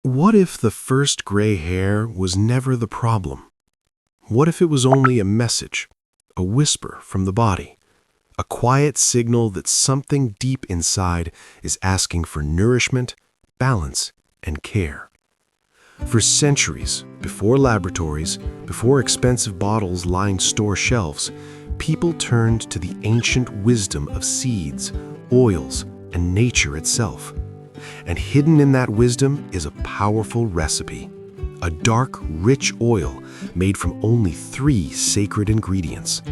What if the first gray hair was never the problem? What if it was only a message, a whisper from the body, a quiet signal that something deep inside is asking for nourishment, balance, and care? For centuries, before laboratories, before expensive bottles lined store shelves, people turned to the ancient wisdom of seeds, oils, and nature itself. And hidden in that wisdom is a powerful recipe, a dark, rich oil made from only 3 sacred ingredients.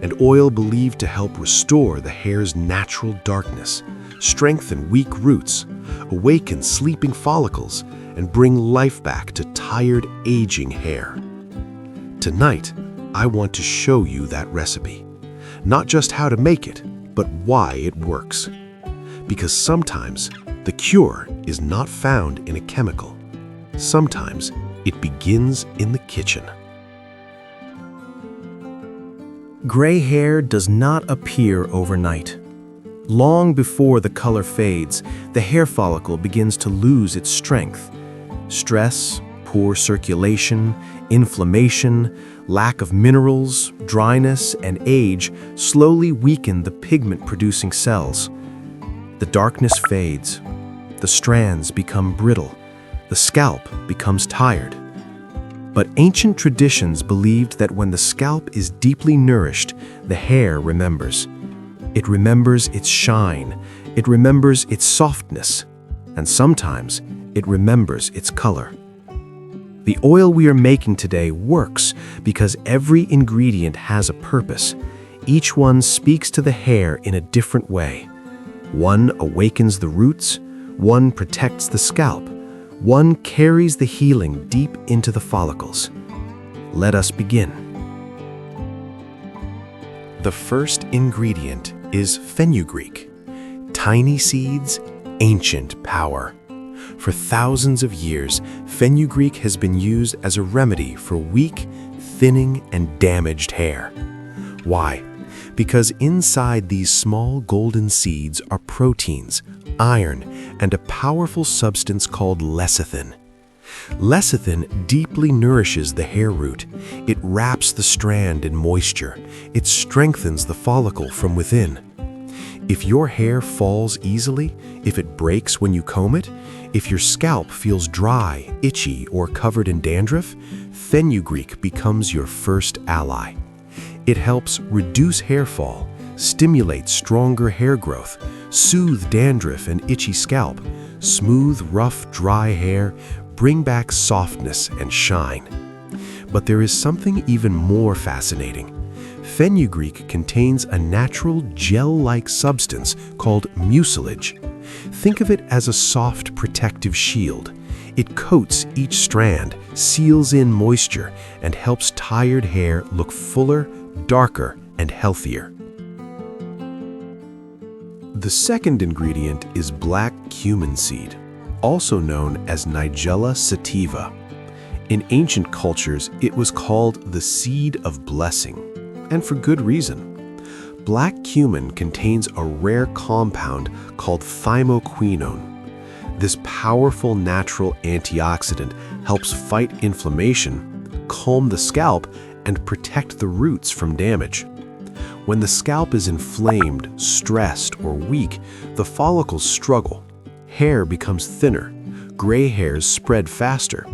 An oil believed to help restore the hair's natural darkness, strengthen weak roots, awaken sleeping follicles, and bring life back to tired, aging hair. Tonight, I want to show you that recipe. Not just how to make it, but why it works. Because sometimes, the cure is not found in a chemical. Sometimes it begins in the kitchen. Gray hair does not appear overnight. Long before the color fades, the hair follicle begins to lose its strength. Stress, poor circulation, inflammation, lack of minerals, dryness, and age slowly weaken the pigment-producing cells. The darkness fades. The strands become brittle. The scalp becomes tired. But ancient traditions believed that when the scalp is deeply nourished, the hair remembers. It remembers its shine. It remembers its softness. And sometimes, it remembers its color. The oil we are making today works because every ingredient has a purpose. Each one speaks to the hair in a different way. One awakens the roots, one protects the scalp, one carries the healing deep into the follicles. Let us begin. The first ingredient is fenugreek. Tiny seeds, ancient power. For thousands of years, fenugreek has been used as a remedy for weak, thinning, and damaged hair. Why? Because inside these small golden seeds are proteins, iron, and a powerful substance called lecithin. Lecithin deeply nourishes the hair root. It wraps the strand in moisture. It strengthens the follicle from within. If your hair falls easily, if it breaks when you comb it, if your scalp feels dry, itchy, or covered in dandruff, fenugreek becomes your first ally. It helps reduce hair fall, stimulate stronger hair growth, soothe dandruff and itchy scalp, smooth, rough, dry hair, bring back softness and shine. But there is something even more fascinating. Fenugreek contains a natural gel-like substance called mucilage. Think of it as a soft protective shield. It coats each strand, seals in moisture, and helps tired hair look fuller, darker, and healthier. The second ingredient is black cumin seed, also known as Nigella sativa. In ancient cultures, it was called the seed of blessing, and for good reason. Black cumin contains a rare compound called thymoquinone. This powerful natural antioxidant helps fight inflammation, calm the scalp, and protect the roots from damage. When the scalp is inflamed, stressed, or weak, the follicles struggle. Hair becomes thinner. Gray hairs spread faster.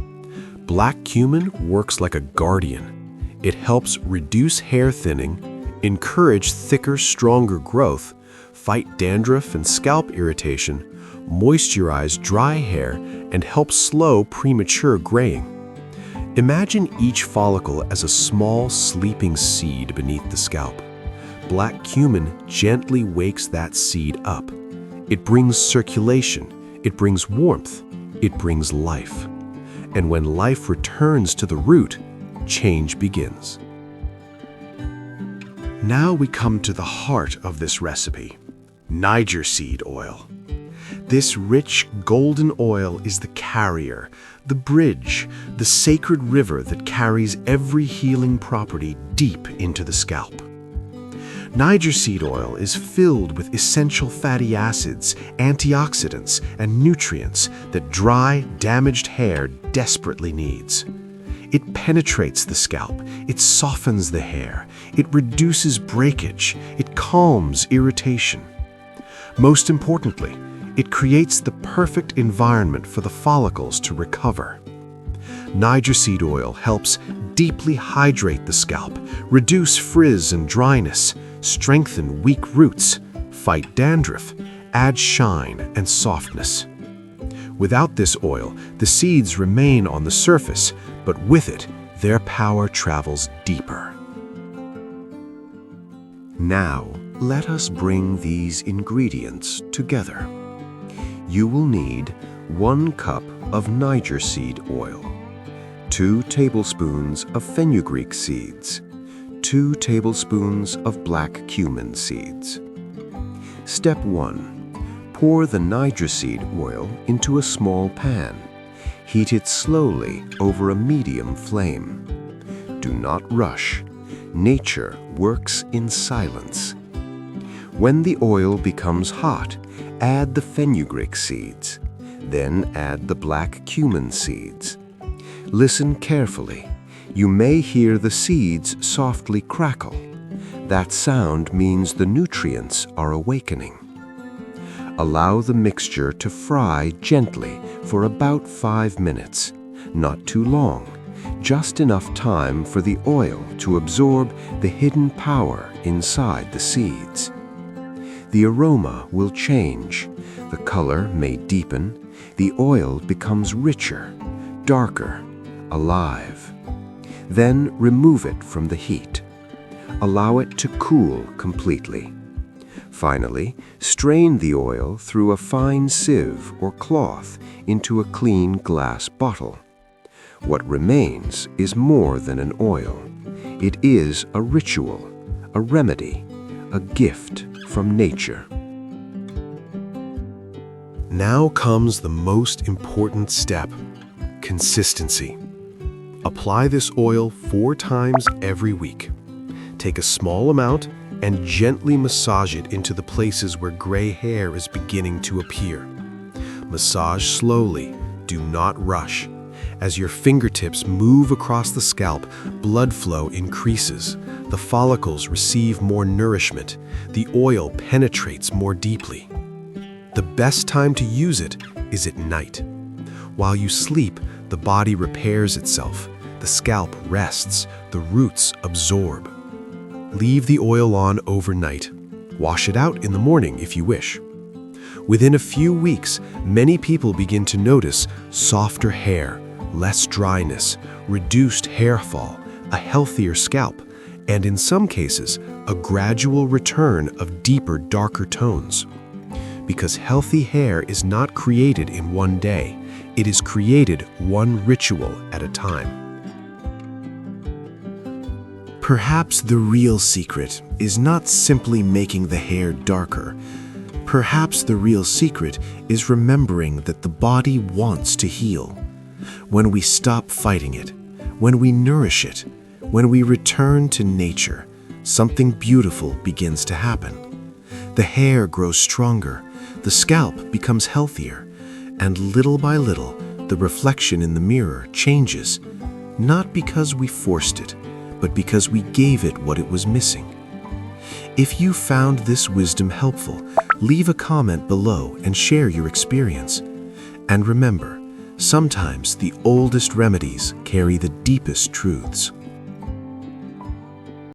Black cumin works like a guardian. It helps reduce hair thinning, encourage thicker, stronger growth, fight dandruff and scalp irritation, moisturize dry hair, and help slow premature graying. Imagine each follicle as a small, sleeping seed beneath the scalp. Black cumin gently wakes that seed up. It brings circulation, it brings warmth, it brings life. And when life returns to the root, change begins. Now we come to the heart of this recipe, Niger seed oil. This rich golden oil is the carrier, the bridge, the sacred river that carries every healing property deep into the scalp. Niger seed oil is filled with essential fatty acids, antioxidants, and nutrients that dry, damaged hair desperately needs. It penetrates the scalp, it softens the hair, it reduces breakage, it calms irritation. Most importantly, it creates the perfect environment for the follicles to recover. Niger seed oil helps deeply hydrate the scalp, reduce frizz and dryness, strengthen weak roots, fight dandruff, add shine and softness. Without this oil, the seeds remain on the surface, but with it, their power travels deeper. Now, let us bring these ingredients together. You will need 1 cup of Niger seed oil, 2 tablespoons of fenugreek seeds, 2 tablespoons of black cumin seeds. Step 1. Pour the Niger seed oil into a small pan. Heat it slowly over a medium flame. Do not rush. Nature works in silence. When the oil becomes hot, add the fenugreek seeds. Then add the black cumin seeds. Listen carefully. You may hear the seeds softly crackle. That sound means the nutrients are awakening. Allow the mixture to fry gently for about 5 minutes, not too long, just enough time for the oil to absorb the hidden power inside the seeds. The aroma will change, the color may deepen, the oil becomes richer, darker, alive. Then remove it from the heat. Allow it to cool completely. Finally, strain the oil through a fine sieve or cloth into a clean glass bottle. What remains is more than an oil. It is a ritual, a remedy, a gift from nature. Now comes the most important step: consistency. Apply this oil 4 times every week. Take a small amount and gently massage it into the places where gray hair is beginning to appear. Massage slowly, do not rush. As your fingertips move across the scalp, blood flow increases. The follicles receive more nourishment. The oil penetrates more deeply. The best time to use it is at night. While you sleep, the body repairs itself. The scalp rests, the roots absorb. Leave the oil on overnight. Wash it out in the morning if you wish. Within a few weeks, many people begin to notice softer hair, less dryness, reduced hair fall, a healthier scalp, and in some cases, a gradual return of deeper, darker tones. Because healthy hair is not created in one day, it is created one ritual at a time. Perhaps the real secret is not simply making the hair darker. Perhaps the real secret is remembering that the body wants to heal. When we stop fighting it, when we nourish it, when we return to nature, something beautiful begins to happen. The hair grows stronger, the scalp becomes healthier, and little by little, the reflection in the mirror changes, not because we forced it, but because we gave it what it was missing. If you found this wisdom helpful, leave a comment below and share your experience. And remember, sometimes the oldest remedies carry the deepest truths.